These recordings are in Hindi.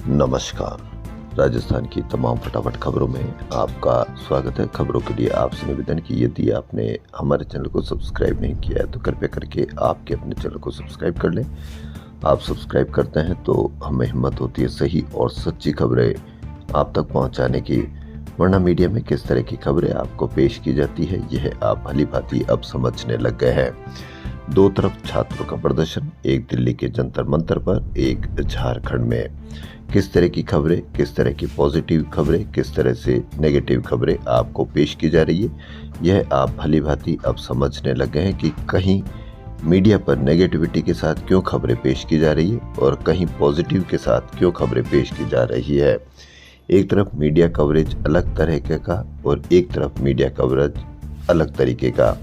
नमस्कार। राजस्थान की तमाम फटाफट खबरों में आपका स्वागत है। खबरों के लिए आपसे निवेदन कि यदि आपने हमारे चैनल को सब्सक्राइब नहीं किया है तो कृपया करके आपके अपने चैनल को सब्सक्राइब कर लें। आप सब्सक्राइब करते हैं तो हमें हिम्मत होती है सही और सच्ची खबरें आप तक पहुंचाने की, वरना मीडिया में किस तरह की खबरें आपको पेश की जाती है यह आप भली भांति अब समझने लग गए हैं। दो तरफ छात्रों का प्रदर्शन, एक दिल्ली के जंतर मंतर पर, एक झारखंड में। किस तरह की खबरें, किस तरह की पॉजिटिव खबरें, किस तरह से नेगेटिव खबरें आपको पेश की जा रही है यह आप भली भांति अब समझने लग गए हैं कि कहीं मीडिया पर नेगेटिविटी के साथ क्यों खबरें पेश की जा रही है और कहीं पॉजिटिव के साथ क्यों खबरें पेश की जा रही है। एक तरफ मीडिया कवरेज अलग तरह का और एक तरफ मीडिया कवरेज अलग तरीके का,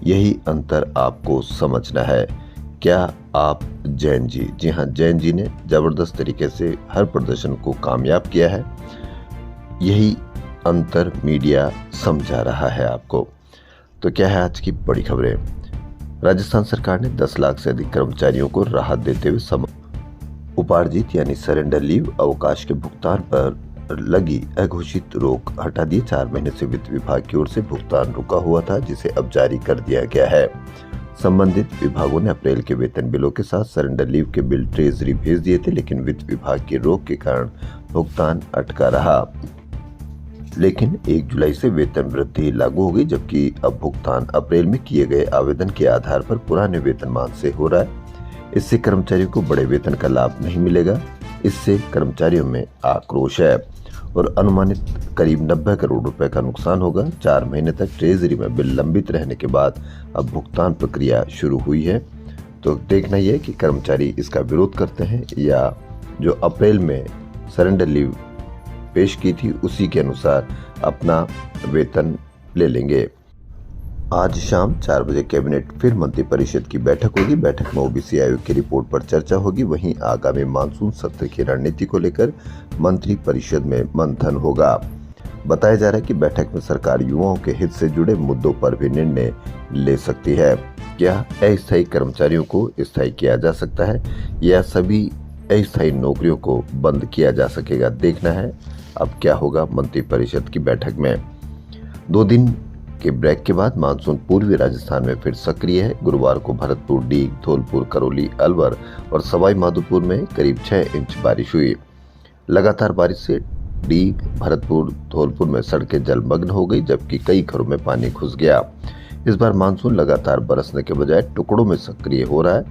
यही अंतर आपको समझना है। क्या आप जैन जी हाँ, जैन जी ने जबरदस्त तरीके से हर प्रदर्शन को कामयाब किया है, यही अंतर मीडिया समझा रहा है आपको। तो क्या है आज की बड़ी खबरें। राजस्थान सरकार ने 10 लाख से अधिक कर्मचारियों को राहत देते हुए उपार्जित यानी सरेंडर लीव अवकाश के भुगतान पर लगी अघोषित रोक हटा दी। 4 महीने से वित्त विभाग की ओर से भुगतान रुका हुआ था, जिसे अब जारी कर दिया गया है। संबंधित विभागों ने अप्रैल के वेतन बिलों के साथ सरेंडर लीव के बिल ट्रेजरी भेज दिए थे, लेकिन वित्त विभाग की रोक के कारण भुगतान अटका रहा। लेकिन 1 जुलाई से वेतन वृद्धि लागू हो गई, जबकि अब भुगतान अप्रैल में किए गए आवेदन के आधार पर पुराने वेतनमान से हो रहा है। इससे कर्मचारियों को बड़े वेतन का लाभ नहीं मिलेगा। इससे कर्मचारियों में आक्रोश है और अनुमानित करीब 90 करोड़ रुपए का नुकसान होगा। 4 महीने तक ट्रेजरी में बिल लंबित रहने के बाद अब भुगतान प्रक्रिया शुरू हुई है। तो देखना यह है कि कर्मचारी इसका विरोध करते हैं या जो अप्रैल में सरेंडर लीव पेश की थी उसी के अनुसार अपना वेतन ले लेंगे। आज शाम 4 बजे कैबिनेट फिर मंत्रिपरिषद की बैठक होगी। बैठक में ओबीसी आयोग की रिपोर्ट पर चर्चा होगी। वहीं आगामी मानसून सत्र की रणनीति को लेकर मंत्रिपरिषद में मंथन होगा। बताया जा रहा है कि बैठक में सरकार युवाओं के हित से जुड़े मुद्दों पर भी निर्णय ले सकती है। क्या अस्थायी कर्मचारियों को स्थायी किया जा सकता है या सभी अस्थायी नौकरियों को बंद किया जा सकेगा, देखना है अब क्या होगा मंत्रिपरिषद की बैठक में। 2 दिन के ब्रेक के बाद मानसून पूर्वी राजस्थान में फिर सक्रिय है। गुरुवार को भरतपुर, डीग, धौलपुर, करौली, अलवर और सवाई माधोपुर में करीब 6 इंच बारिश हुई। लगातार बारिश से डीग, भरतपुर, धौलपुर में सड़कें जलमग्न हो गई, जबकि कई घरों में पानी घुस गया। इस बार मानसून लगातार बरसने के बजाय टुकड़ों में सक्रिय हो रहा है।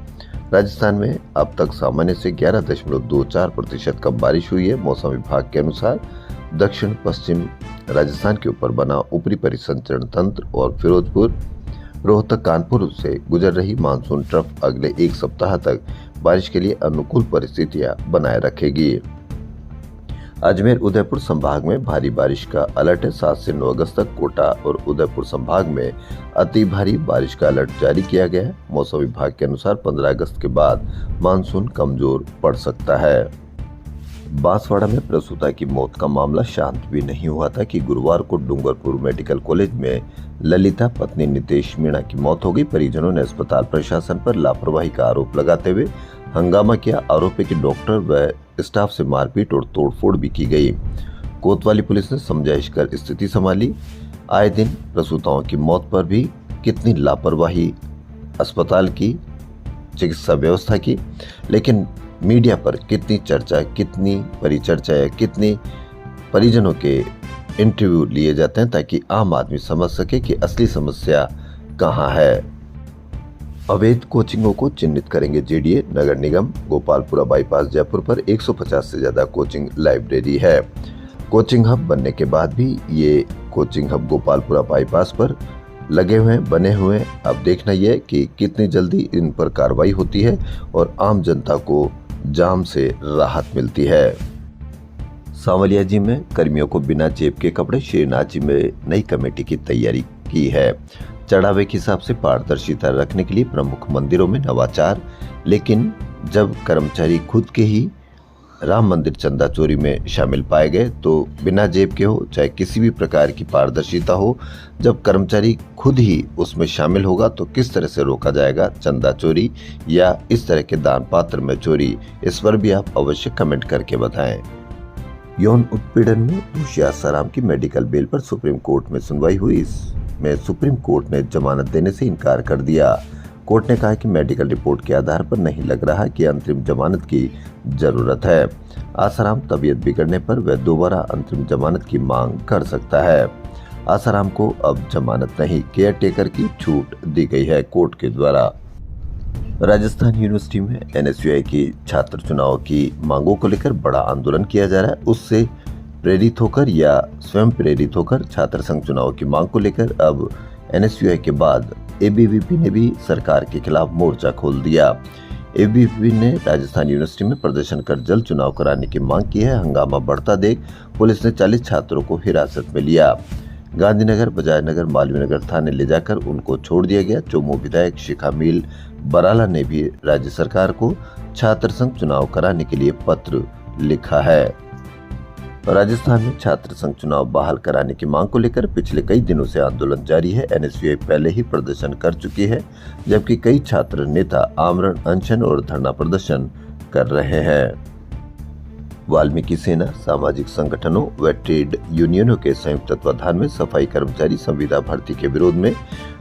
राजस्थान में अब तक सामान्य से 11.24% कम बारिश हुई है। मौसम विभाग के अनुसार दक्षिण पश्चिम राजस्थान के ऊपर बना ऊपरी परिसंचरण तंत्र और फिरोजपुर, रोहतक, कानपुर से गुजर रही मानसून ट्रफ अगले 1 सप्ताह तक बारिश के लिए अनुकूल परिस्थितियां बनाए रखेगी। अजमेर, उदयपुर संभाग में भारी बारिश का अलर्ट है। 7 से 9 अगस्त तक कोटा और उदयपुर संभाग में अति भारी बारिश का अलर्ट जारी किया गया है। मौसम विभाग के अनुसार 15 अगस्त के बाद मानसून कमजोर पड़ सकता है। बांसवाड़ा में प्रसूता की मौत का मामला शांत भी नहीं हुआ था कि गुरुवार को डूंगरपुर मेडिकल कॉलेज में ललिता पत्नी नितेश मीणा की मौत हो गई। परिजनों ने अस्पताल प्रशासन पर लापरवाही का आरोप लगाते हुए हंगामा किया। आरोप है कि डॉक्टर व स्टाफ से मारपीट और तोड़फोड़ भी की गई। कोतवाली पुलिस ने समझाइश कर स्थिति संभाली। आए दिन प्रसूताओं की मौत पर भी कितनी लापरवाही अस्पताल की, चिकित्सा व्यवस्था की, लेकिन मीडिया पर कितनी चर्चा, कितनी परिचर्चा या कितनी परिजनों के इंटरव्यू लिए जाते हैं ताकि आम आदमी समझ सके कि असली समस्या कहां है। अवैध कोचिंगों को चिन्हित करेंगे जेडीए। नगर निगम गोपालपुरा बाईपास जयपुर पर 150 से ज्यादा कोचिंग लाइब्रेरी है। कोचिंग हब बनने के बाद भी ये कोचिंग हब गोपालपुरा बाईपास पर लगे हुए हैं, बने हुए हैं। अब देखना यह है कि कितनी जल्दी इन पर कार्रवाई होती है और आम जनता को जाम से राहत मिलती है। सांवलिया जी में कर्मियों को बिना जेब के कपड़े। श्रीनाथ जी में नई कमेटी की तैयारी की है। चढ़ावे के हिसाब से पारदर्शिता रखने के लिए प्रमुख मंदिरों में नवाचार, लेकिन जब कर्मचारी खुद के ही राम मंदिर चंदा चोरी में शामिल पाए गए तो बिना जेब के हो चाहे किसी भी प्रकार की पारदर्शिता हो, जब कर्मचारी खुद ही उसमें शामिल होगा तो किस तरह से रोका जाएगा चंदा चोरी या इस तरह के दान पात्र में चोरी। इस पर भी आप अवश्य कमेंट करके बताएं। यौन उत्पीड़न में दोषी आसाराम की मेडिकल बेल पर सुप्रीम कोर्ट में सुनवाई हुई। इसमें सुप्रीम कोर्ट ने जमानत देने से इनकार कर दिया। कोर्ट ने कहा कि मेडिकल रिपोर्ट के आधार पर नहीं लग रहा कि अंतरिम जमानत की जरूरत है। आसाराम तबीयत बिगड़ने पर वह दोबारा अंतरिम जमानत की मांग कर सकता है। आसाराम को अब जमानत नहीं, केयर टेकर की छूट दी गई है कोर्ट के द्वारा। राजस्थान यूनिवर्सिटी में एनएसयूआई की छात्र चुनाव की मांगों को लेकर बड़ा आंदोलन किया जा रहा है। उससे प्रेरित होकर या स्वयं प्रेरित होकर छात्र संघ चुनाव की मांग को लेकर अब एनएसयूआई के बाद एबीवीपी ने भी सरकार के खिलाफ मोर्चा खोल दिया। एबीवीपी ने राजस्थान यूनिवर्सिटी में प्रदर्शन कर जल्द चुनाव कराने की मांग की है। हंगामा बढ़ता देख पुलिस ने 40 छात्रों को हिरासत में लिया। गांधीनगर, बजाज नगर, मालवीय नगर थाने ले जाकर उनको छोड़ दिया गया। चोमू विधायक शिखा मील बराला ने भी राज्य सरकार को छात्र संघ चुनाव कराने के लिए पत्र लिखा है। राजस्थान में छात्र संघ चुनाव बहाल कराने की मांग को लेकर पिछले कई दिनों से आंदोलन जारी है। एनएसयूआई पहले ही प्रदर्शन कर चुकी है, जबकि कई छात्र नेता आमरण अनशन और धरना प्रदर्शन कर रहे हैं। वाल्मीकि सेना, सामाजिक संगठनों व ट्रेड यूनियनों के संयुक्त तत्वाधान में सफाई कर्मचारी संविदा भर्ती के विरोध में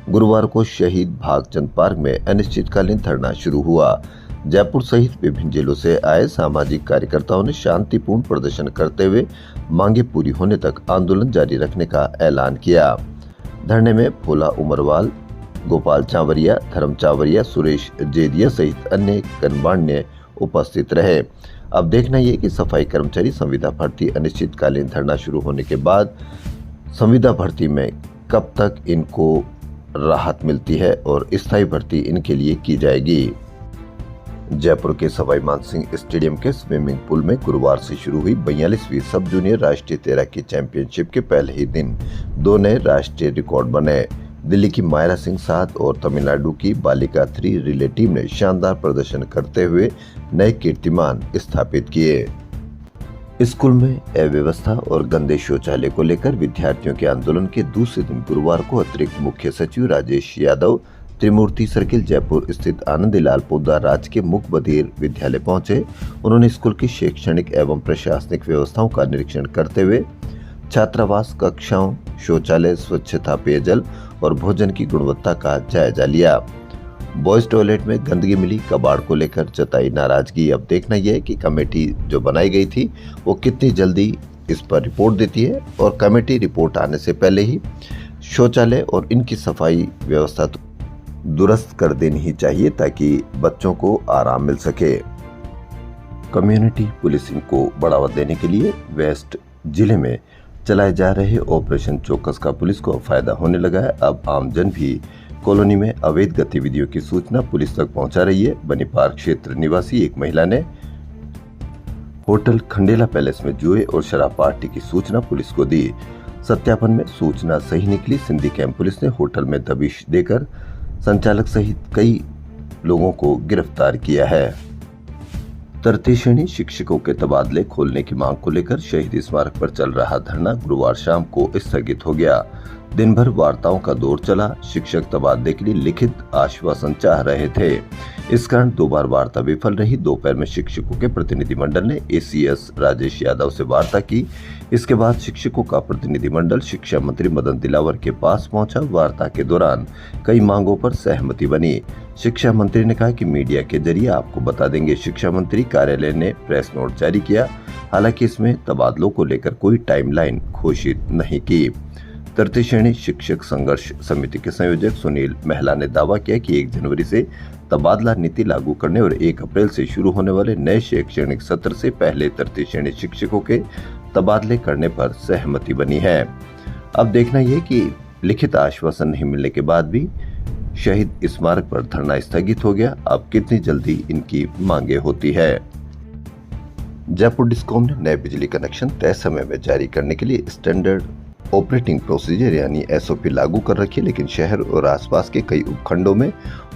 गुरुवार को शहीद भागचंद पार्क में अनिश्चितकालीन धरना शुरू हुआ। जयपुर सहित विभिन्न जिलों से आए सामाजिक कार्यकर्ताओं ने शांतिपूर्ण प्रदर्शन करते हुए मांगे पूरी होने तक आंदोलन जारी रखने का ऐलान किया। धरने में भोला उमरवाल, गोपाल चावरिया, धर्म चावरिया, सुरेश जेदिया सहित अन्य गणमान्य उपस्थित रहे। अब देखना ये कि सफाई कर्मचारी संविदा भर्ती अनिश्चितकालीन धरना शुरू होने के बाद संविदा भर्ती में कब तक इनको राहत मिलती है और स्थायी भर्ती इनके लिए की जाएगी। जयपुर के सवाई मानसिंह स्टेडियम के स्विमिंग पूल में गुरुवार से शुरू हुई 42वीं सब जूनियर राष्ट्रीय तैराकी चैंपियनशिप के पहले ही दिन 2 नए राष्ट्रीय रिकॉर्ड बने। दिल्ली की मायरा सिंह साध और तमिलनाडु की बालिका 3 रिले टीम ने शानदार प्रदर्शन करते हुए नए कीर्तिमान स्थापित किए। स्कूल में अव्यवस्था और गंदे शौचालय को लेकर विद्यार्थियों के आंदोलन के दूसरे दिन गुरुवार को अतिरिक्त मुख्य सचिव राजेश यादव त्रिमूर्ति सर्किल जयपुर स्थित आनंदीलाल पोद्दार राजकीय मूक बधिर विद्यालय पहुंचे। उन्होंने स्कूल की शैक्षणिक एवं प्रशासनिक व्यवस्थाओं का निरीक्षण करते हुए छात्रावास, कक्षाओं, शौचालय, स्वच्छता, पेयजल और भोजन की गुणवत्ता का जायजा लिया। बॉयज टॉयलेट में गंदगी मिली, कबाड़ को लेकर जताई नाराजगी। अब देखना यह है कि कमेटी जो बनाई गई थी वो कितनी जल्दी इस पर रिपोर्ट देती है और कमेटी रिपोर्ट आने से पहले ही शौचालय और इनकी सफाई व्यवस्था तो दुरुस्त कर देनी ही चाहिए ताकि बच्चों को आराम मिल सके। कम्युनिटी पुलिसिंग को बढ़ावा देने के लिए वेस्ट जिले में चलाए जा रहे ऑपरेशन चौकस का पुलिस को फायदा होने लगा है। अब आमजन भी कॉलोनी में अवैध गतिविधियों की सूचना पुलिस तक पहुंचा रही है। बनी पार्क क्षेत्र निवासी एक महिला ने होटल खंडेला पैलेस में जुए और शराब पार्टी की सूचना पुलिस को दी। सत्यापन में सूचना सही निकली। सिंधी कैंप पुलिस ने होटल में दबिश देकर संचालक सहित कई लोगों को गिरफ्तार किया है। तृतीय श्रेणी शिक्षकों के तबादले खोलने की मांग को लेकर शहीद स्मारक पर चल रहा धरना गुरुवार शाम को स्थगित हो गया। दिन भर वार्ताओं का दौर चला। शिक्षक तबादले के लिए लिखित आश्वासन चाह रहे थे, इस कारण 2 बार वार्ता विफल रही। दोपहर में शिक्षकों के प्रतिनिधिमंडल ने एसीएस राजेश यादव से वार्ता की। इसके बाद शिक्षकों का प्रतिनिधिमंडल शिक्षा मंत्री मदन दिलावर के पास पहुंचा। वार्ता के दौरान कई मांगों पर सहमति बनी। शिक्षा मंत्री ने कहा कि मीडिया के जरिए आपको बता देंगे। शिक्षा मंत्री कार्यालय ने प्रेस नोट जारी किया, हालांकि इसमें तबादलों को लेकर कोई टाइमलाइन घोषित नहीं की। तृतीय श्रेणी शिक्षक संघर्ष समिति के संयोजक सुनील महला ने दावा किया कि 1 जनवरी से तबादला नीति लागू करने और 1 अप्रैल से शुरू होने वाले नए शैक्षणिक सत्र से पहले तृतीय श्रेणी शिक्षकों के तबादले करने पर सहमति बनी है। अब देखना यह कि लिखित आश्वासन नहीं मिलने के बाद भी शहीद स्मारक पर धरना स्थगित हो गया। अब कितनी जल्दी इनकी मांगे होती है। जयपुर डिस्कॉम ने नए बिजली कनेक्शन तय समय में जारी करने के लिए स्टैंडर्ड ऑपरेटिंग प्रोसीजर यानी एसओपी लागू कर रखी है, लेकिन शहर और आसपास के कई उपखंडों में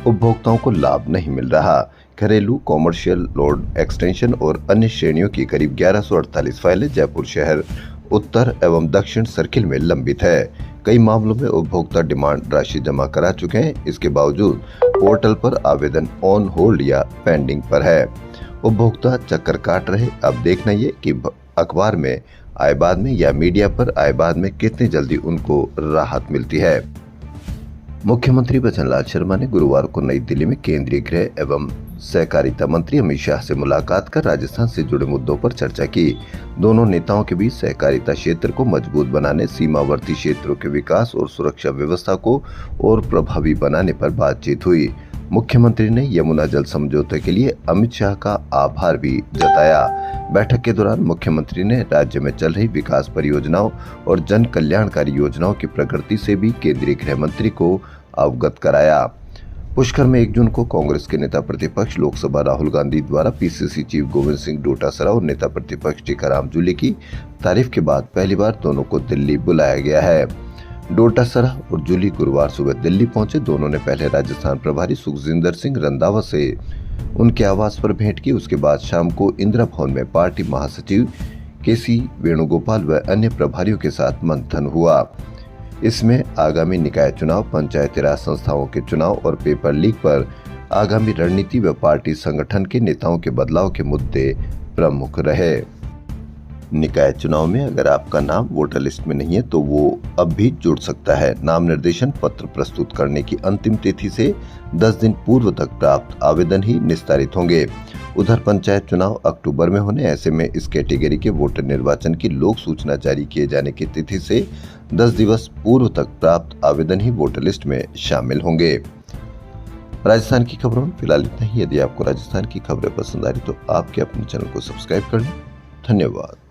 उपभोक्ताओं को लाभ नहीं मिल रहा। घरेलू, कॉमर्शियल, लोड एक्सटेंशन और अन्य श्रेणियों की करीब 1148 फाइलें जयपुर शहर उत्तर एवं दक्षिण सर्किल में लंबित है। कई मामलों में उपभोक्ता डिमांड राशि जमा करा चुके हैं, इसके बावजूद पोर्टल पर आवेदन ऑन होल्ड या पेंडिंग पर है। उपभोक्ता चक्कर काट रहे। अब देखना ये कि अखबार में आए बाद में या मीडिया पर आए बाद में कितनी जल्दी उनको राहत मिलती है। मुख्यमंत्री भजनलाल शर्मा ने गुरुवार को नई दिल्ली में केंद्रीय गृह एवं सहकारिता मंत्री अमित शाह से मुलाकात कर राजस्थान से जुड़े मुद्दों पर चर्चा की। दोनों नेताओं के बीच सहकारिता क्षेत्र को मजबूत बनाने, सीमावर्ती क्षेत्रों के विकास और सुरक्षा व्यवस्था को और प्रभावी बनाने पर बातचीत हुई। मुख्यमंत्री ने यमुना जल समझौते के लिए अमित शाह का आभार भी जताया। बैठक के दौरान मुख्यमंत्री ने राज्य में चल रही विकास परियोजनाओं और जन कल्याणकारी योजनाओं की प्रगति से भी केंद्रीय गृह मंत्री को अवगत कराया। पुष्कर में 1 जून को कांग्रेस के नेता प्रतिपक्ष लोकसभा राहुल गांधी द्वारा पीसीसी चीफ गोविंद सिंह डोटासरा और नेता प्रतिपक्ष टीकाराम जूली की तारीफ के बाद पहली बार दोनों को दिल्ली बुलाया गया है। डोटासरा और जूली गुरुवार सुबह दिल्ली पहुंचे। दोनों ने पहले राजस्थान प्रभारी सुखजिंदर सिंह रंधावा से उनके आवास पर भेंट की। उसके बाद शाम को इंदिरा भवन में पार्टी महासचिव केसी वेणुगोपाल व अन्य प्रभारियों के साथ मंथन हुआ। इसमें आगामी निकाय चुनाव, पंचायती राज संस्थाओं के चुनाव और पेपर लीक पर आगामी रणनीति व पार्टी संगठन के नेताओं के बदलाव के मुद्दे प्रमुख रहे। निकाय चुनाव में अगर आपका नाम वोटर लिस्ट में नहीं है तो वो अब भी जुड़ सकता है। नाम निर्देशन पत्र प्रस्तुत करने की अंतिम तिथि से 10 दिन पूर्व तक प्राप्त आवेदन ही निस्तारित होंगे। उधर पंचायत चुनाव अक्टूबर में होने, ऐसे में इस कैटेगरी के वोटर निर्वाचन की लोक सूचना जारी किए जाने की तिथि से 10 दिवस पूर्व तक प्राप्त आवेदन ही वोटर लिस्ट में शामिल होंगे। राजस्थान की खबरों में फिलहाल इतना ही। यदि आपको राजस्थान की खबरें पसंद आ रही तो आपके अपने चैनल को सब्सक्राइब कर लें। धन्यवाद।